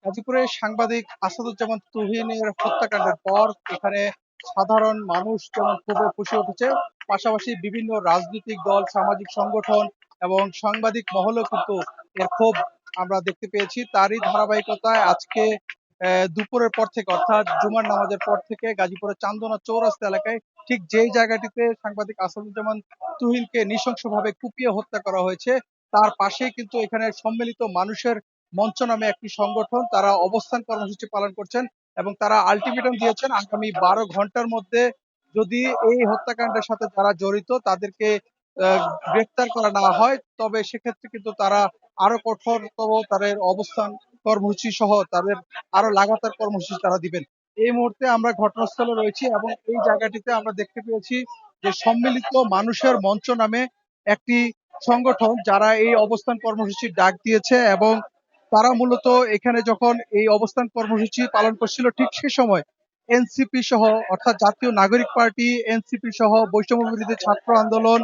গাজীপুরে সাংবাদিক আসাদুজ্জামান তুহিনের হত্যাকাণ্ডের পর এখানে সাধারণ মানুষ যেমন ক্ষোভে ফুঁসে উঠেছে, পাশাপাশি বিভিন্ন রাজনৈতিক দল, সামাজিক সংগঠন এবং সাংবাদিক মহলেও কিন্তু এর ক্ষোভ আমরা দেখতে পেয়েছি। তারই ধারাবাহিকতায় আজকে দুপুরের পর থেকে অর্থাৎ জুমার নামাজের পর থেকে গাজীপুরের চান্দনা চৌরাস্তা এলাকায় ঠিক যেই জায়গাটিতে সাংবাদিক আসাদুজ্জামান তুহিনকে নৃশংসভাবে কুপিয়ে হত্যা করা হয়েছে, তার পাশেই কিন্তু এখানে সম্মিলিত মানুষের মঞ্চ নামে একটি সংগঠন, তারা অবস্থান কর্মসূচি পালন করছেন এবং তারা আলটিমেটাম দিয়েছেন আগামী ১২ ঘন্টার মধ্যে যদি এই হত্যাকাণ্ডের সাথে যারা জড়িত তাদেরকে আহ, গ্রেফতার করা না হয়, তবে সেক্ষেত্রে কিন্তু তারা আরো কঠোরতম তাদের অবস্থান কর্মসূচি সহ তাদের আরো লাগাতার কর্মসূচি তারা দিবেন। এই মুহূর্তে আমরা ঘটনাস্থলে রয়েছি এবং এই জায়গাটিতে আমরা দেখতে পেয়েছি যে সম্মিলিত মানুষের মঞ্চ নামে একটি সংগঠন যারা এই অবস্থান কর্মসূচির ডাক দিয়েছে এবং তারা মূলত এখানে যখন এই অবস্থান কর্মসূচি পালন করছিল ঠিক সে সময় এনসিপি সহ অর্থাৎ জাতীয় নাগরিক পার্টি, এনসিপি সহ বৈষম্য বিরোধী ছাত্র আন্দোলন,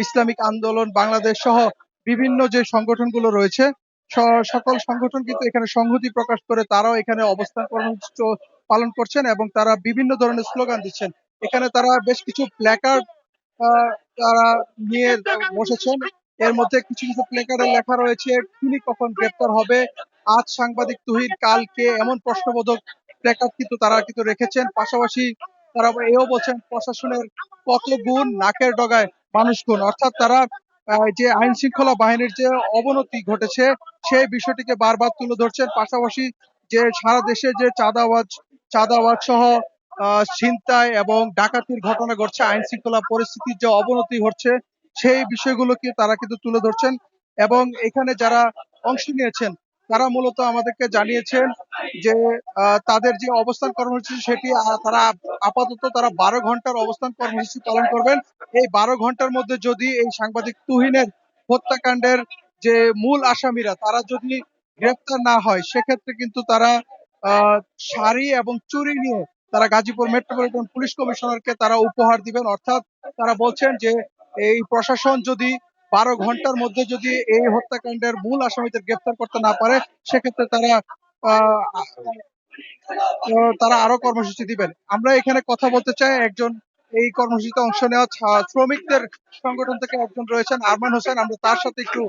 ইসলামিক আন্দোলন বাংলাদেশ সহ বিভিন্ন যে সংগঠনগুলো রয়েছে, সকল সংগঠন কিন্তু এখানে সংহতি প্রকাশ করে তারাও এখানে অবস্থান কর্মসূচি পালন করছেন এবং তারা বিভিন্ন ধরনের স্লোগান দিচ্ছেন। এখানে তারা বেশ কিছু প্ল্যাকার্ড তারা নিয়ে বসেছেন। এর মধ্যে কিছু কিছু প্ল্যাকার্ডে লেখা রয়েছে খুনি কখন গ্রেপ্তার হবে, আজ সাংবাদিক তুহিন কাল কে, এমন প্রশ্নবোধক প্ল্যাকার্ড কিন্তু তারা কিন্তু রেখেছেন। পাশাপাশি তারা এও বলছেন প্রশাসনের কত গুণ নাকের ডগায় মানুষ গুণ, অর্থাৎ তারা যে আইন শৃঙ্খলা বাহিনীর যে অবনতি ঘটেছে সেই বিষয়টিকে বারবার তুলে ধরছেন। পাশাপাশি যে সারা দেশে যে চাঁদাবাজ সহ ছিনতাই এবং ডাকাতির ঘটনা ঘটছে, আইন শৃঙ্খলা পরিস্থিতির যে অবনতি ঘটছে সেই বিষয়গুলোকে তারা কিন্তু তুলে ধরছেন এবং এখানে যারা অংশ নিয়েছেন তারা মূলত আমাদেরকে জানিয়েছেন যে তাদের যে অবস্থান কর্মসূচি সেটি তারা আপাতত তারা ১২ ঘন্টার অবস্থান কর্মসূচি পালন করবেন। এই ১২ ঘন্টার মধ্যে যদি এই সাংবাদিক তুহিনের হত্যাকাণ্ডের যে মূল আসামিরা তারা যদি গ্রেফতার না হয় সেক্ষেত্রে কিন্তু তারা আহ শাড়ি এবং চুরি নিয়ে তারা গাজীপুর মেট্রোপলিটন পুলিশ কমিশনারকে তারা উপহার দিবেন। অর্থাৎ তারা বলছেন যে এই প্রশাসন যদি ১২ ঘন্টার মধ্যে যদি এই হত্যাকাণ্ডের মূল আসামিদের গ্রেফতার করতে না পারে সেক্ষেত্রে আহ, তারা আরো কর্মসূচি দিবেন। আমরা এখানে কথা বলতে চাই একজন এই কর্মসূচিতে অংশ নেওয়া শ্রমিকদের সংগঠন থেকে একজন রয়েছেন আরমান হোসেন, আমরা তার সাথে একটু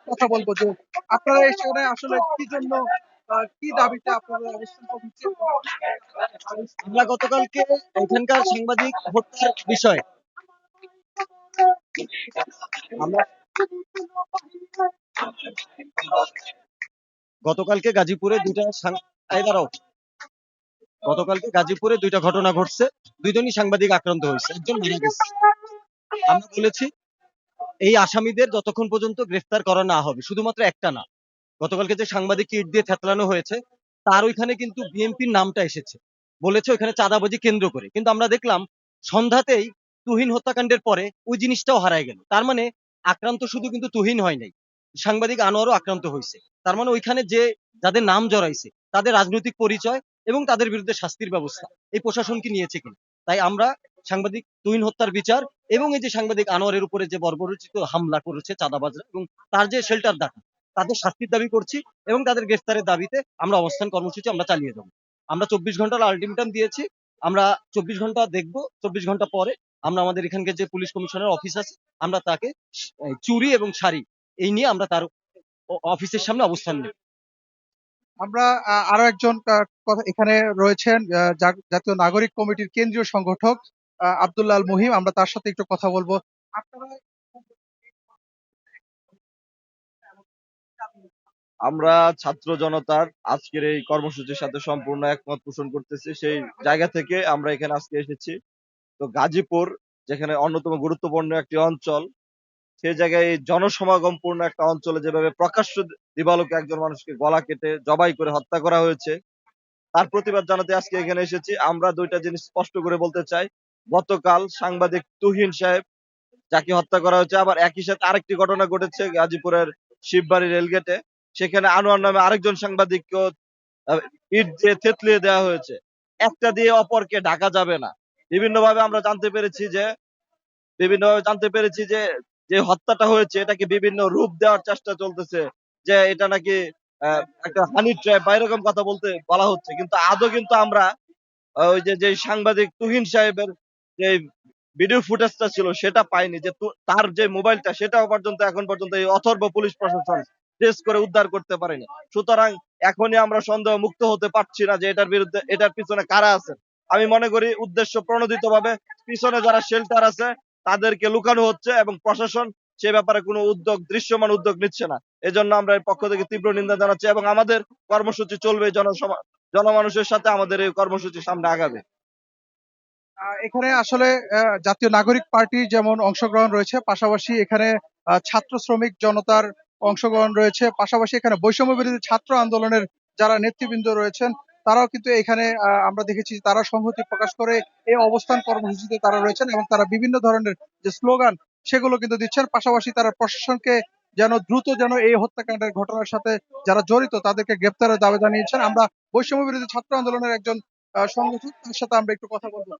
কথা বলবো যে আপনারা এখানে আসলে কি জন্য কি দাবিতে আপনারা অবস্থান কর্মসূচি। আমরা গতকালকে এখানকার সাংবাদিক হত্যার বিষয়ে আমরা গতকালকে গাজীপুরে দুইটা ঘটনা ঘটছে। দুইজনই সাংবাদিক আক্রান্ত হয়েছে, একজন মারা গেছে। আমরা বলেছি এই আসামিদের যতক্ষণ পর্যন্ত গ্রেফতার করা না হবে, শুধুমাত্র একটা না, গতকালকে যে সাংবাদিক ইট দিয়ে থেতলানো হয়েছে তার ওইখানে কিন্তু বিএনপির নামটা এসেছে, বলেছে ওইখানে চাঁদাবাজি কেন্দ্র করে। কিন্তু আমরা দেখলাম সন্ধ্যাতেই তুহিন হত্যাকাণ্ডের পরে ওই জিনিসটাও হারায় গেল। তার মানে আক্রান্ত শুধু কিন্তু তুহিন হয় নাই, সাংবাদিক আনোয়ারও আক্রান্ত হয়েছে। তার মানে ওইখানে যে যাদের নাম জড়াইছে তাদের রাজনৈতিক পরিচয় এবং তাদের বিরুদ্ধে শাস্তির ব্যবস্থা এই প্রশাসন কি নিয়েছে কিনা। তাই আমরা সাংবাদিক তুহিন হত্যার বিচার এবং এই যে সাংবাদিক আনোয়ারের উপরে যে বর্বরোচিত হামলা করেছে চাঁদাবাজরা এবং তার যে শেল্টার ডাকা, তাদের শাস্তির দাবি করছি এবং তাদের গ্রেফতারের দাবিতে আমরা অবস্থান কর্মসূচি আমরা চালিয়ে যাবো। আমরা ২৪ ঘন্টার আলটিমেটাম দিয়েছি। আমরা ২৪ ঘন্টা দেখবো, ২৪ ঘন্টা পরে আমরা আমাদের এখানকার যে পুলিশ কমিশনার অফিস আছে আমরা তাকে চুরি এবং শাড়ি এই নিয়ে আমরা তার অফিসের সামনে অবস্থান নেব। আমরা আরো একজন কথা এখানে রয়েছেন জাতীয় নাগরিক কমিটির কেন্দ্রীয় সংগঠক আব্দুল্লাহ আল মুহিম, আমরা তার সাথে একটু কথা বলবো। আপনারা আমরা ছাত্র জনতার আজকের এই কর্মসূচির সাথে সম্পূর্ণ একমত পোষণ করতেছি। সেই জায়গা থেকে আমরা এখানে আজকে এসেছি। তো গাজীপুর যেখানে অন্যতম গুরুত্বপূর্ণ একটি অঞ্চল, সেই জায়গায় এই জনসমাগমপূর্ণ একটা অঞ্চলে যেভাবে প্রকাশ্য দিবালোকে একজন মানুষকে গলা কেটে জবাই করে হত্যা করা হয়েছে তার প্রতিবাদ জানাতে আজকে এখানে এসেছি। আমরা দুইটা জিনিস স্পষ্ট করে বলতে চাই। গতকাল সাংবাদিক তুহিন সাহেব যাকে হত্যা করা হয়েছে, আবার একই সাথে আরেকটি ঘটনা ঘটেছে গাজীপুরের শিববাড়ি রেলগেটে। সেখানে আনোয়ার নামে আরেকজন সাংবাদিককেও আহ, ইট দিয়ে থেতলিয়ে দেওয়া হয়েছে। একটা দিয়ে অপরকে ঢাকা যাবে না। বিভিন্নভাবে আমরা জানতে পেরেছি যে যে হত্যাটা হয়েছে এটাকে বিভিন্ন রূপ দেওয়ার চেষ্টা চলতেছে, যে এটা নাকি একটা হানি ট্র্যাপ বা এরকম কথা বলা হচ্ছে, কিন্তু আদৌ কিন্তু আমরা ওই যে সাংবাদিক তুহিন সাহেবের যে ভিডিও ফুটেজটা ছিল সেটা পাইনি, যে তার যে মোবাইলটা সেটাও পর্যন্ত এখন পর্যন্ত এই অথর্ব পুলিশ প্রশাসন ট্রেস করে উদ্ধার করতে পারেনি। সুতরাং এখনই আমরা সন্দেহ মুক্ত হতে পারছি না যে এটার পিছনে কারা আছে। আমি মনে করি উদ্দেশ্য প্রণোদিত ভাবে পিছনে যারা শেল্টার আছে তাদেরকে লুকানো হচ্ছে এবং প্রশাসন সে ব্যাপারে কোনো দৃশ্যমান উদ্যোগ নিচ্ছে না। এজন্য আমরা এর পক্ষ থেকে তীব্র নিন্দা জানাচ্ছি এবং আমাদের কর্মসূচি চলবে, জনমানুষের সাথে আমাদের এই কর্মসূচি সামনে আগাবে। এখানে আসলে জাতীয় নাগরিক পার্টি যেমন অংশগ্রহণ রয়েছে, পাশাপাশি এখানে ছাত্র শ্রমিক জনতার অংশগ্রহণ রয়েছে, পাশাপাশি এখানে বৈষম্য বিরোধী ছাত্র আন্দোলনের যারা নেতৃবৃন্দ রয়েছেন তারাও কিন্তু এখানে আমরা দেখেছি তারা সংহতি প্রকাশ করে এই অবস্থান কর্মসূচিতে তারা রয়েছেন এবং তারা বিভিন্ন ধরনের যে স্লোগান সেগুলো কিন্তু দিচ্ছেন। পাশাপাশি তারা প্রশাসনকে যেন দ্রুত যেন এই হত্যাকাণ্ডের ঘটনার সাথে যারা জড়িত তাদেরকে গ্রেপ্তারের দাবি জানিয়েছেন। আমরা বৈষম্য বিরোধী ছাত্র আন্দোলনের একজন সংগঠক, তার সাথে আমরা একটু কথা বলবো।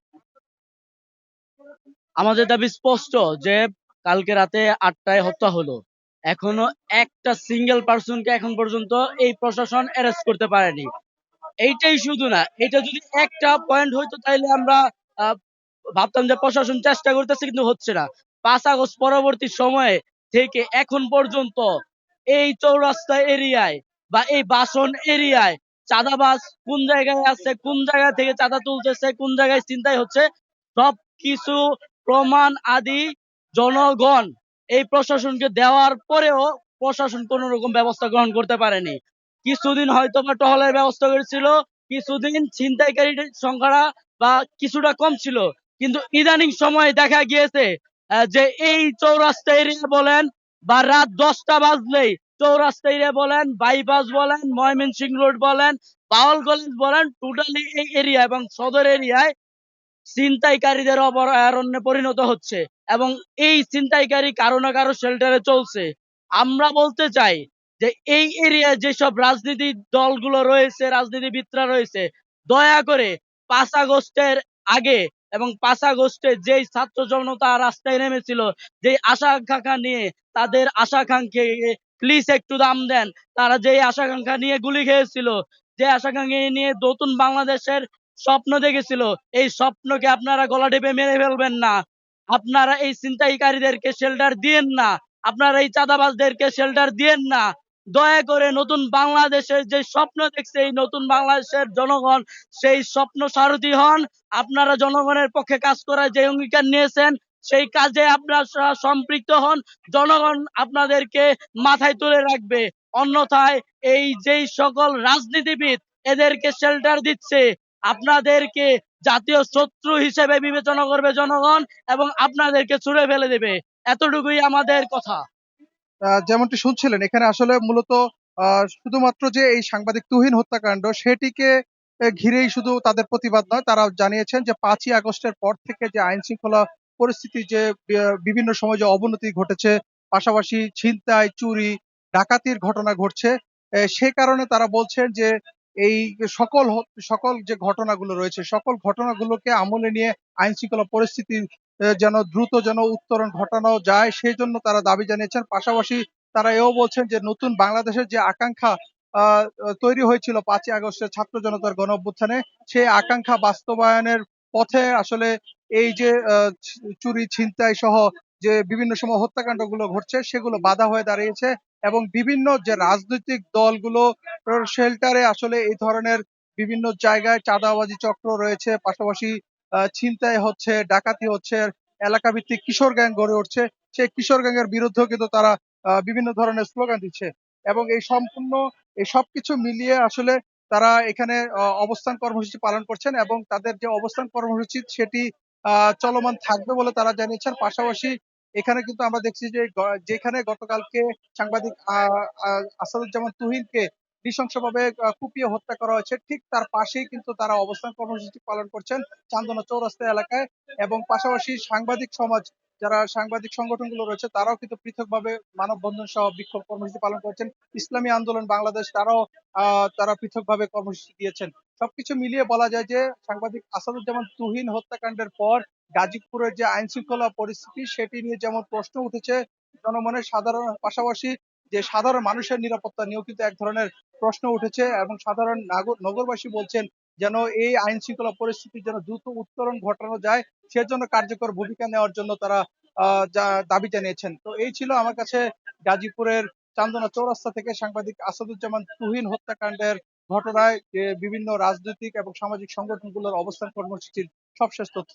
আমাদের দাবি স্পষ্ট যে কালকে রাতে 8টায় হত্যা হলো, এখনো একটা সিঙ্গেল পার্সনকে এখন পর্যন্ত এই প্রশাসন অ্যারেস্ট করতে পারেনি। এইটাই শুধু না, এটা যদি একটা পয়েন্ট হইতো তাইলে আমরা আহ, ভাবতাম যে প্রশাসন চেষ্টা করতেছে কিন্তু হচ্ছে না। 5 আগস্ট পরবর্তী সময়ে থেকে এখন পর্যন্ত এই চৌরাস্তা এরিয়ায় বা এই বাসন এরিয়ায় চাঁদাবাজ কোন জায়গায় আছে, কোন জায়গা থেকে চাঁদা তুলতেছে, কোন জায়গায় চিন্তাই হচ্ছে, সব কিছু প্রমাণ আদি জনগণ এই প্রশাসনকে দেওয়ার পরেও প্রশাসন কোন রকম ব্যবস্থা গ্রহণ করতে পারেনি। কিছুদিন হয়তো বা টহলের ব্যবস্থা করেছিল, কিছুদিন ছিনতাইকারীর সংখ্যা বা কিছুটা কম ছিল, কিন্তু ইদানিং সময়ে দেখা গিয়েছে যে এই চৌরাস্তা এরিয়া বলেন বা রাত 10টা বাজলেই চৌরাস্তা এরিয়া বলেন, বাইপাস বলেন, ময়মনসিংহ রোড বলেন, পাওয়াল কলেজ বলেন, টোটালি এই এরিয়া এবং সদর এরিয়ায় ছিনতাইকারীদের অভয়ারণ্যে পরিণত হচ্ছে এবং এই ছিনতাইকারী কারো না কারো শেল্টারে চলছে। আমরা বলতে চাই যে এই এরিয়ায় যেসব রাজনীতির দলগুলো রয়েছে, রাজনীতিবিদরা রয়েছে, দয়া করে 5 আগস্টের আগে এবং 5 আগস্টে যেই ছাত্র জনতা রাস্তায় নেমেছিল, যেই আশা আকাঙ্ক্ষা নিয়ে, তাদের আশা আকাঙ্ক্ষা প্লিজ একটু দাম দেন। তারা যেই আশা আকাঙ্ক্ষা নিয়ে গুলি খেয়েছিল, যে আশা আকাঙ্ক্ষা নিয়ে নতুন বাংলাদেশের স্বপ্ন দেখেছিল, এই স্বপ্নকে আপনারা গলা টিপে মেরে ফেলবেন না। আপনারা এই ছিনতাইকারীদেরকে শেল্টার দিয়েন না, আপনারা এই চাঁদাবাজদেরকে শেল্টার দিয়েন না। দয়া করে নতুন বাংলাদেশের যে স্বপ্ন দেখছে এই নতুন বাংলাদেশের জনগণ, সেই স্বপ্ন সারথি হন। আপনারা জনগণের পক্ষে কাজ করার যে অঙ্গীকার নিয়েছেন সেই কাজে আপনারা সম্পৃক্ত হন। জনগণ আপনাদেরকে মাথায় তুলে রাখবে। অন্যথায় এই যেই সকল রাজনীতিবিদ এদেরকে শেল্টার দিচ্ছে, আপনাদেরকে জাতীয় শত্রু হিসেবে বিবেচনা করবে জনগণ এবং আপনাদেরকে ছুড়ে ফেলে দেবে। এতটুকুই আমাদের কথা। যেমনটি শুনছিলেন এখানে আসলে মূলত শুধুমাত্র যে এই সাংবাদিক তুহিন হত্যাকাণ্ড সেটিকে ঘিরেই শুধু তাদের প্রতিবাদ নয়, তারা জানিয়েছেন যে 5ই আগস্টের পর থেকে যে আইন শৃঙ্খলা পরিস্থিতি যে বিভিন্ন সময় যে অবনতি ঘটেছে, পাশাপাশি ছিনতাই, চুরি, ডাকাতির ঘটনা ঘটছে, সে কারণে তারা বলছেন যে এই সকল যে ঘটনাগুলো রয়েছে সকল ঘটনাগুলোকে আমলে নিয়ে আইন শৃঙ্খলা পরিস্থিতি যেন দ্রুত যেন উত্তরণ ঘটানো যায় সেই জন্য তারা দাবি জানিয়েছেন। পাশাপাশি তারা এও বলছেন যে নতুন বাংলাদেশের যে আকাঙ্ক্ষা তৈরি হয়েছিল 5ই আগস্টের ছাত্র জনতার গণ অভ্যুত্থানে, সেই আকাঙ্ক্ষা বাস্তবায়নের পথে আসলে এই যে চুরি, ছিনতাই সহ যে বিভিন্ন সময় হত্যাকাণ্ডগুলো ঘটছে সেগুলো বাধা হয়ে দাঁড়িয়েছে এবং বিভিন্ন যে রাজনৈতিক দলগুলো শেল্টারে আসলে এই ধরনের বিভিন্ন জায়গায় চাঁদাবাজি চক্র রয়েছে, পাশাপাশি ছিনতাই হচ্ছে, ডাকাতি হচ্ছে, এলাকা ভিত্তিক কিশোর গ্যাং গড়ে উঠছে। সেই কিশোর গ্যাংয়ের বিরুদ্ধেও কিন্তু তারা বিভিন্ন ধরনের স্লোগান দিচ্ছে এবং এই সবকিছু মিলিয়ে আসলে তারা এখানে অবস্থান কর্মসূচি পালন করছেন এবং তাদের যে অবস্থান কর্মসূচি সেটি চলমান থাকবে বলে তারা জানিয়েছেন। পাশাপাশি এখানে কিন্তু আমরা দেখছি যে যেখানে গতকালকে সাংবাদিক আসাদুজ্জামান তুহিনকে নৃশংসভাবে কুপিয়ে হত্যা করা হয়েছে, ঠিক তার পাশেই কিন্তু তারা অবস্থান কর্মসূচি পালন করছেন চান্দনা চৌরাস্তা এলাকায় এবং পাশাপাশি সাংবাদিক সমাজ, যারা সাংবাদিক সংগঠনগুলো রয়েছে তারাও কিন্তু পৃথকভাবে মানববন্ধন সহ বিক্ষোভ কর্মসূচি পালন করছেন। ইসলামী আন্দোলন বাংলাদেশ তারা পৃথকভাবে কর্মসূচি দিয়েছেন। সবকিছু মিলিয়ে বলা যায় যে সাংবাদিক আসাদুজ্জামান তুহিন হত্যাকাণ্ডের পর গাজীপুরের যে আইন শৃঙ্খলা পরিস্থিতি সেটি নিয়ে যেমন প্রশ্ন উঠেছে জনমনের সাধারণ, পাশাপাশি যে সাধারণ মানুষের নিরাপত্তা নিয়েও কিন্তু এক ধরনের প্রশ্ন উঠেছে এবং সাধারণ নগরবাসী বলছেন যেন এই আইন শৃঙ্খলা পরিস্থিতির যেন দ্রুত উত্তরণ ঘটানো যায় সেজন্য কার্যকর ভূমিকা নেওয়ার জন্য তারা দাবি জানিয়েছেন। তো এই ছিল আমার কাছে গাজীপুরের চান্দনা চৌরাস্তা থেকে সাংবাদিক আসাদুজ্জামান তুহিন হত্যাকাণ্ডের ঘটনায় যে বিভিন্ন রাজনৈতিক এবং সামাজিক সংগঠনগুলোর অবস্থান কর্মসূচির সবশেষ তথ্য।